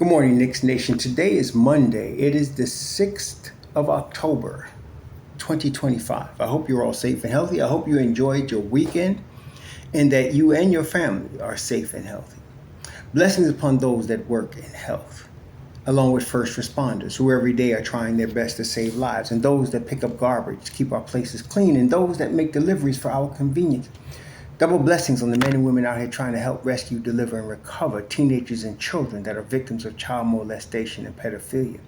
Good morning, Knicks Nation. Today is Monday. It is the 6th of October, 2025. I hope you're all safe and healthy. I hope you enjoyed your weekend and that you and your family are safe and healthy. Blessings upon those that work in health, along with first responders who every day are trying their best to save lives, and those that pick up garbage to keep our places clean, and those that make deliveries for our convenience. Double blessings on the men and women out here trying to help rescue, deliver, and recover teenagers and children that are victims of child molestation and pedophilia.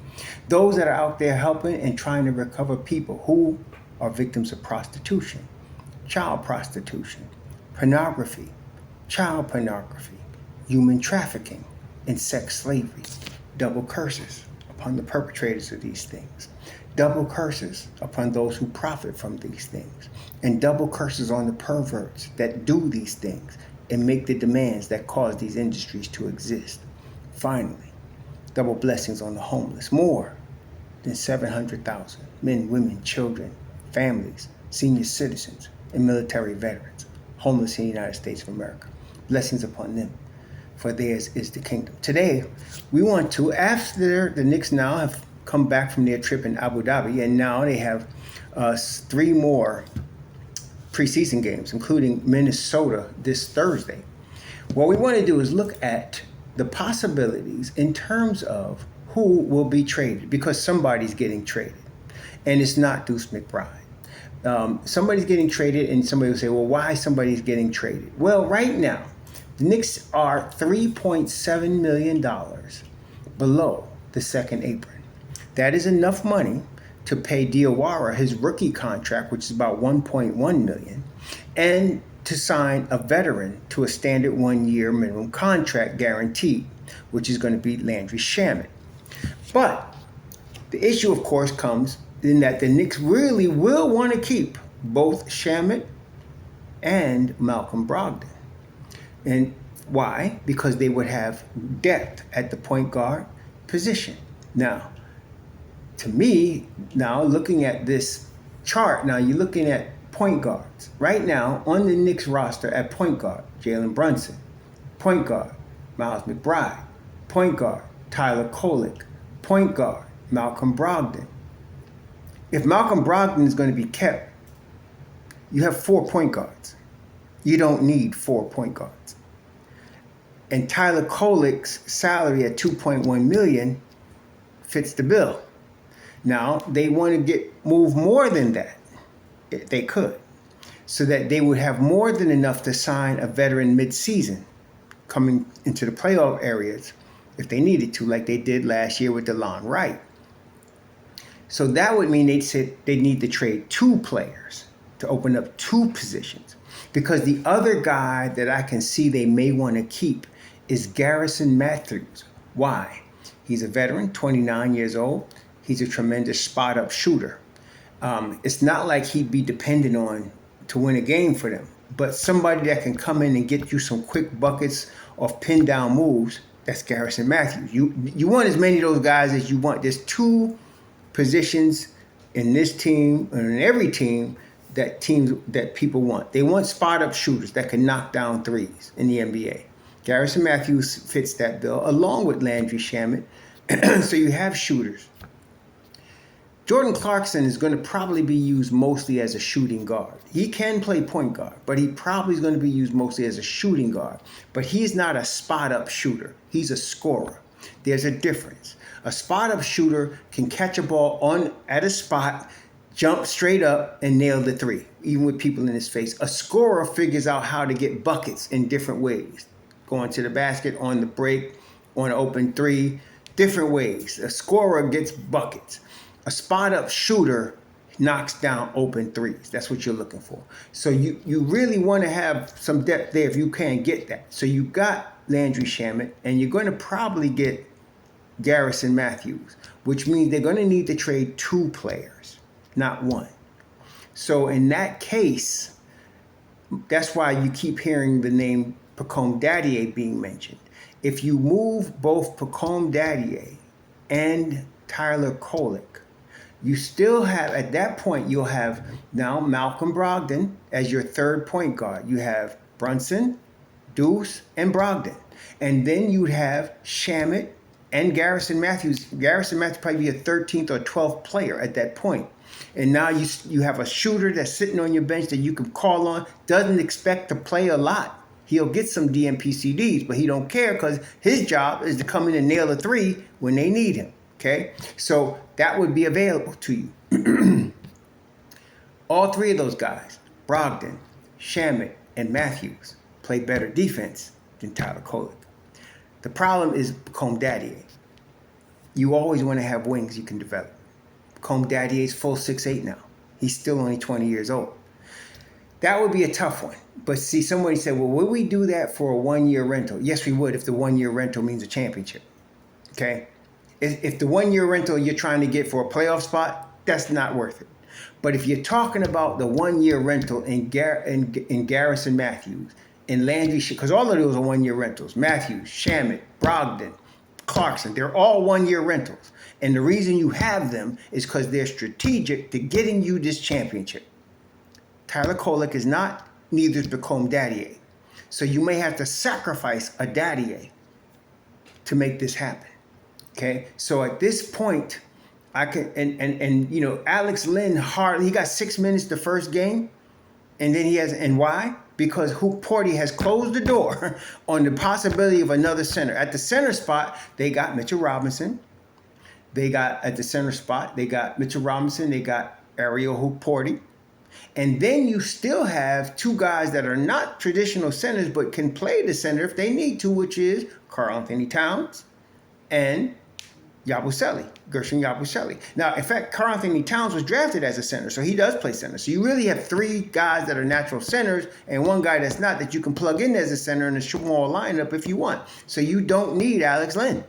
Those that are out there helping and trying to recover people who are victims of prostitution, child prostitution, pornography, child pornography, human trafficking, and sex slavery. Double curses upon the perpetrators of these things. Double curses upon those who profit from these things. And double curses on the perverts that do these things and make the demands that cause these industries to exist. Finally, double blessings on the homeless. More than 700,000 men, women, children, families, senior citizens, and military veterans homeless in the United States of America. Blessings upon them, for theirs is the kingdom. Today, we want to, after the Knicks now have come back from their trip in Abu Dhabi, and now they have 3 more preseason games, including Minnesota this Thursday. What we want to do is look at the possibilities in terms of who will be traded, because somebody's getting traded, and it's not Deuce McBride. Somebody's getting traded, and somebody will say, well, why somebody's getting traded? Well, right now, the Knicks are $3.7 million below the second apron. That is enough money to pay Diawara his rookie contract, which is about $1.1 million, and to sign a veteran to a standard 1-year minimum contract guaranteed, which is going to be Landry Shamet. But the issue, of course, comes in that the Knicks really will want to keep both Shamet and Malcolm Brogdon. And why? Because they would have depth at the point guard position. Now, to me, now looking at this chart, now you're looking at point guards. Right now, on the Knicks roster at point guard, Jalen Brunson. Point guard, Miles McBride. Point guard, Tyler Kolek. Point guard, Malcolm Brogdon. If Malcolm Brogdon is going to be kept, you have 4 point guards. You don't need 4 point guards. And Tyler Kolek's salary at $2.1 million fits the bill. Now, they want to move more than that, if they could, so that they would have more than enough to sign a veteran mid-season coming into the playoff areas if they needed to, like they did last year with DeLon Wright. So that would mean they need to trade 2 players to open up 2 positions, because the other guy that I can see they may want to keep is Garrison Mathews. Why? He's a veteran, 29 years old. He's a tremendous spot-up shooter. It's not like he'd be dependent on to win a game for them, but somebody that can come in and get you some quick buckets off pin-down moves, that's Garrison Mathews. You want as many of those guys as you want. There's 2 positions in this team and in every team that people want. They want spot-up shooters that can knock down threes in the NBA. Garrison Mathews fits that bill, along with Landry Shamet. So you have shooters. Jordan Clarkson is going to probably be used mostly as a shooting guard. He can play point guard, but he probably is going to be used mostly as a shooting guard. But he's not a spot-up shooter. He's a scorer. There's a difference. A spot-up shooter can catch a ball at a spot, jump straight up, and nail the 3, even with people in his face. A scorer figures out how to get buckets in different ways. Going to the basket, on the break, on an open 3, different ways. A scorer gets buckets. A spot-up shooter knocks down open 3s. That's what you're looking for. So you really want to have some depth there if you can get that. So you got Landry Shamet, and you're going to probably get Garrison Mathews, which means they're going to need to trade 2 players, not 1. So in that case, that's why you keep hearing the name Pacome Dadiet being mentioned. If you move both Pacome Dadiet and Tyler Kolek, you still have, at that point, you'll have now Malcolm Brogdon as your 3rd point guard. You have Brunson, Deuce, and Brogdon. And then you'd have Shamet and Garrison Mathews. Garrison Mathews probably be a 13th or 12th player at that point. And now you have a shooter that's sitting on your bench that you can call on, doesn't expect to play a lot. He'll get some DMPCDs, but he don't care because his job is to come in and nail a three when they need him. Okay? So that would be available to you. All three of those guys, Brogdon, Shamet, and Mathews, play better defense than Tyler Kolek. The problem is Pacome Dadiet. You always want to have wings you can develop. Pacome Dadiet's full 6'8" now. He's still only 20 years old. That would be a tough one. But see, somebody said, well, would we do that for a one-year rental? Yes, we would if the one-year rental means a championship. Okay? If the one-year rental you're trying to get for a playoff spot, that's not worth it. But if you're talking about the one-year rental in Garrison Mathews and Landry, because all of those are one-year rentals. Mathews, Shamet, Brogdon, Clarkson, they're all one-year rentals. And the reason you have them is because they're strategic to getting you this championship. Tyler Kolek is not, neither is Pacome Dadiet. So you may have to sacrifice a Dadiet to make this happen. Okay? So at this point, I can, and you know, Alex Len he got 6 minutes the first game, and then and why? Because Hoop Porty has closed the door on the possibility of another center. At the center spot, they got Mitchell Robinson. They got Mitchell Robinson, they got Ariel Hoop Porty. And then you still have two guys that are not traditional centers, but can play the center if they need to, which is Karl Anthony Towns and Gershon Yabusele. Now, in fact, Karl Anthony Towns was drafted as a center, so he does play center. So you really have three guys that are natural centers and one guy that's not, that you can plug in as a center in a small lineup if you want. So you don't need Alex Len.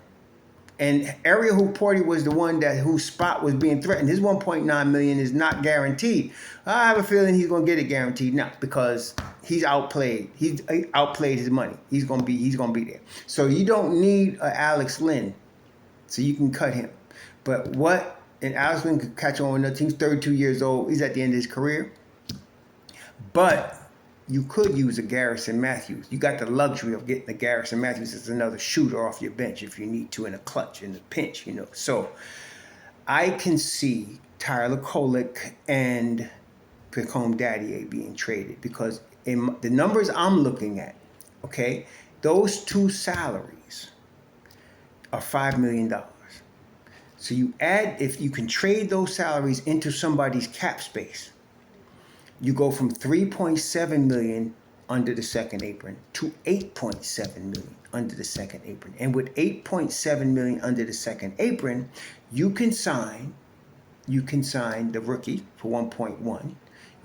And Ariel Hoop Porty was the one whose spot was being threatened. His $1.9 million is not guaranteed. I have a feeling he's going to get it guaranteed now because he's outplayed. He's outplayed his money. He's going to be there. So you don't need Alex Len. So you can cut him. But and Alex Len could catch on with another team. He's 32 years old. He's at the end of his career. But you could use a Garrison Mathews. You got the luxury of getting a Garrison Mathews as another shooter off your bench if you need to in a clutch, in a pinch, you know. So I can see Tyler Kolek and Pacome Dadiet being traded because in the numbers I'm looking at, okay, those two salaries are $5 million. So if you can trade those salaries into somebody's cap space, you go from $3.7 million under the second apron to $8.7 million under the second apron. And with $8.7 million under the second apron, you can sign the rookie for 1.1.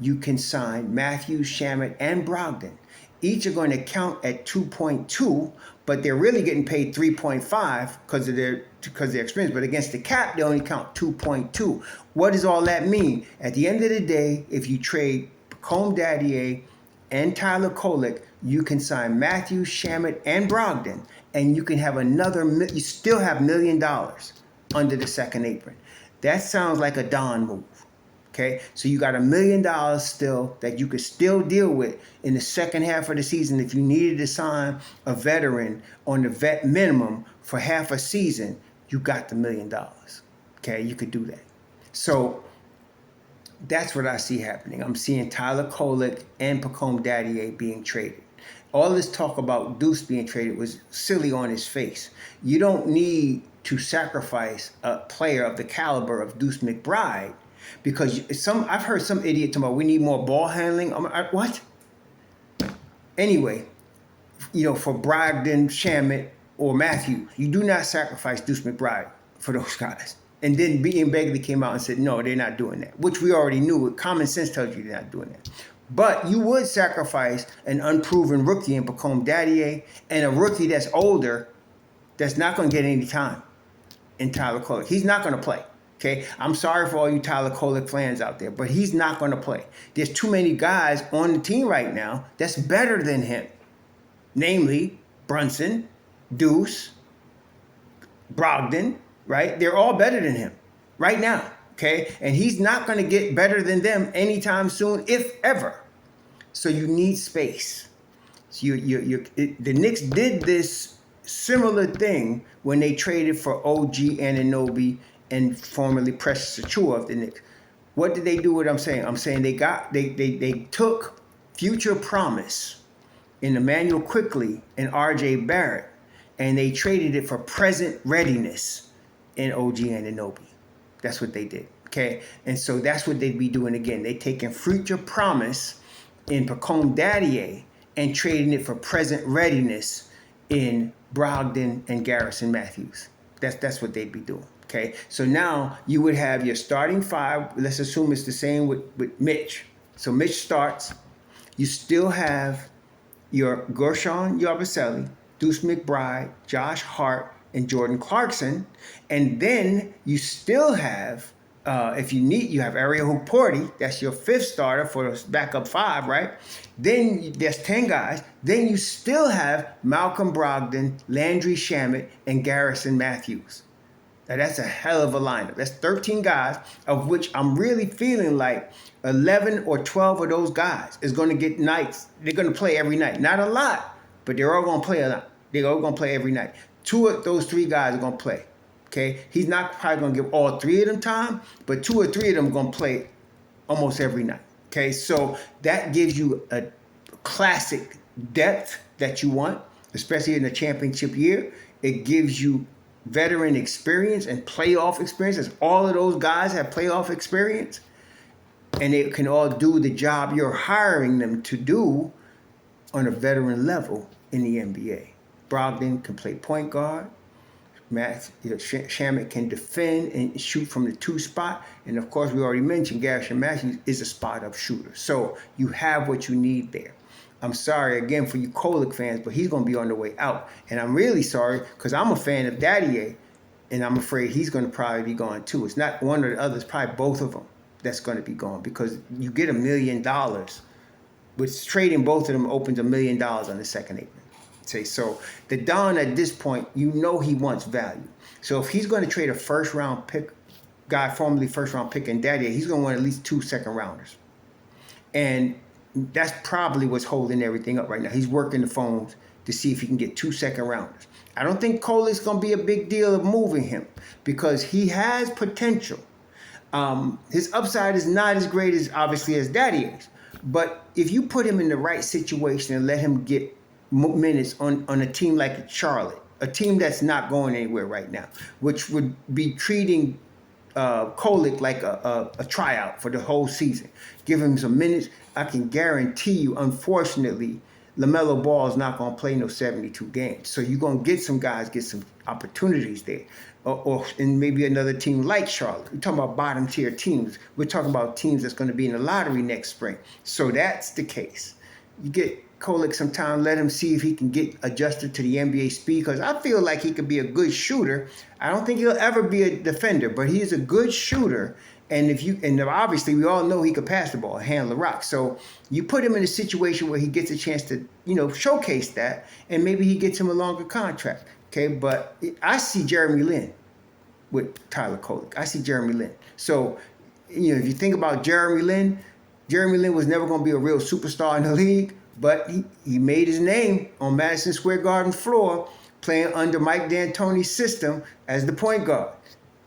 You can sign Mathews, Shamet, and Brogdon. Each are going to count at 2.2, but they're really getting paid 3.5 because of their experience. But against the cap, they only count 2.2. What does all that mean? At the end of the day, if you trade Pacome Dadiet and Tyler Kolek, you can sign Mathews, Shamet, and Brogdon, and you can have you still have $1 million under the second apron. That sounds like a Don move. Okay, so you got $1 million still that you could still deal with in the second half of the season if you needed to sign a veteran on the vet minimum for half a season. You got the $1 million. Okay, you could do that. So that's what I see happening. I'm seeing Tyler Kolek and Pacome Dadiet being traded. All this talk about Deuce being traded was silly on his face. You don't need to sacrifice a player of the caliber of Deuce McBride. Because I've heard some idiot talking about we need more ball handling. What? Anyway, for Brogdon, Shamet, or Mathews, you do not sacrifice Deuce McBride for those guys. And then Ian Begley came out and said, no, they're not doing that, which we already knew. Common sense tells you they're not doing that. But you would sacrifice an unproven rookie in Pacome Dadiet and a rookie that's older that's not going to get any time in Tyler Kolek. He's not going to play. Okay, I'm sorry for all you Tyler Kolek fans out there, but he's not going to play. There's too many guys on the team right now that's better than him. Namely, Brunson, Deuce, Brogdon, right? They're all better than him right now, okay? And he's not going to get better than them anytime soon, if ever. So you need space. So the Knicks did this similar thing when they traded for OG Anunoby and formerly Precious Achua of the Knicks. What did they do? What I'm saying? I'm saying they took future promise in Emmanuel Quickly and R.J. Barrett, and they traded it for present readiness in OG Anunoby. That's what they did. Okay, and so that's what they'd be doing again. They taking future promise in Pacome Dadiet and trading it for present readiness in Brogdon and Garrison Mathews. That's what they'd be doing. Okay, so now you would have your starting five. Let's assume it's the same with Mitch. So Mitch starts. You still have your Gershon Yabusele, Deuce McBride, Josh Hart, and Jordan Clarkson. And then you still have, if you need, you have Ariel Hukporti. That's your fifth starter for the backup five, right? Then there's 10 guys. Then you still have Malcolm Brogdon, Landry Shamet, and Garrison Mathews. Now that's a hell of a lineup. That's 13 guys, of which I'm really feeling like 11 or 12 of those guys is going to get nights. They're going to play every night. Not a lot, but they're all going to play a lot. They're all going to play every night. 2 of those 3 guys are going to play. Okay? He's not probably going to give all 3 of them time, but 2 or 3 of them are going to play almost every night. Okay? So that gives you a classic depth that you want, especially in the championship year. It gives you veteran experience and playoff experience, as all of those guys have playoff experience, and they can all do the job you're hiring them to do on a veteran level in the NBA. Brogdon can play point guard. Shamet can defend and shoot from the 2 spot. And of course, we already mentioned Garrison Mathews is a spot-up shooter. So you have what you need there. I'm sorry again for you Kolek fans, but he's going to be on the way out. And I'm really sorry because I'm a fan of Dadiet, and I'm afraid he's going to probably be gone too. It's not one or the other, it's probably both of them that's going to be gone, because you get $1 million. With trading both of them opens $1 million on the second apron. So the Don at this point, you know he wants value. So if he's going to trade a first-round pick, guy formerly first-round pick in Dadiet, he's going to want at least 2 second-rounders. And that's probably what's holding everything up right now. He's working the phones to see if he can get 2 second-rounders. I don't think Kolek's going to be a big deal of moving him because he has potential. His upside is not as great as, obviously, as Dadiet's. But if you put him in the right situation and let him get minutes on a team like Charlotte, a team that's not going anywhere right now, which would be treating Kolek like a tryout for the whole season. Give him some minutes. I can guarantee you, unfortunately, LaMelo Ball is not going to play no 72 games. So you're going to get some guys, get some opportunities there. Or in maybe another team like Charlotte. We're talking about bottom tier teams. We're talking about teams that's going to be in the lottery next spring. So that's the case. You get Kolek some time, let him see if he can get adjusted to the NBA speed, because I feel like he could be a good shooter. I don't think he'll ever be a defender, but he's a good shooter. And obviously we all know he could pass the ball, handle the rock. So you put him in a situation where he gets a chance to, showcase that, and maybe he gets him a longer contract. Okay, but I see Jeremy Lin with Tyler Kolek. I see Jeremy Lin. So, if you think about Jeremy Lin was never going to be a real superstar in the league, but he made his name on Madison Square Garden floor playing under Mike D'Antoni's system as the point guard.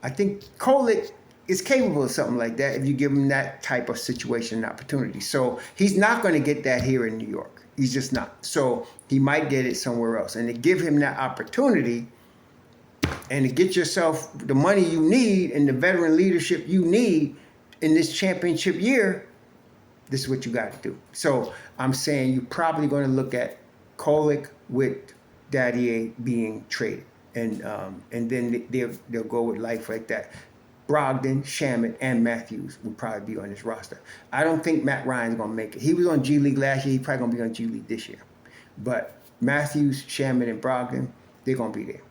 I think Kolek is capable of something like that if you give him that type of situation and opportunity. So he's not going to get that here in New York. He's just not. So he might get it somewhere else. And to give him that opportunity and to get yourself the money you need and the veteran leadership you need in this championship year, this is what you got to do. So I'm saying you're probably going to look at Kolek with Dadiet being traded. And then they'll go with life like that. Brogdon, Shamet, and Mathews will probably be on this roster. I don't think Matt Ryan's going to make it. He was on G League last year. He's probably going to be on G League this year. But Mathews, Shamet, and Brogdon, they're going to be there.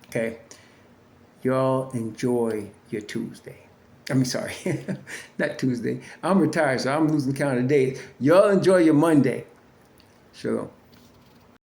Okay? Y'all enjoy your Tuesday. Sorry, not Tuesday. I'm retired, so I'm losing count of days. Y'all enjoy your Monday. Shalom.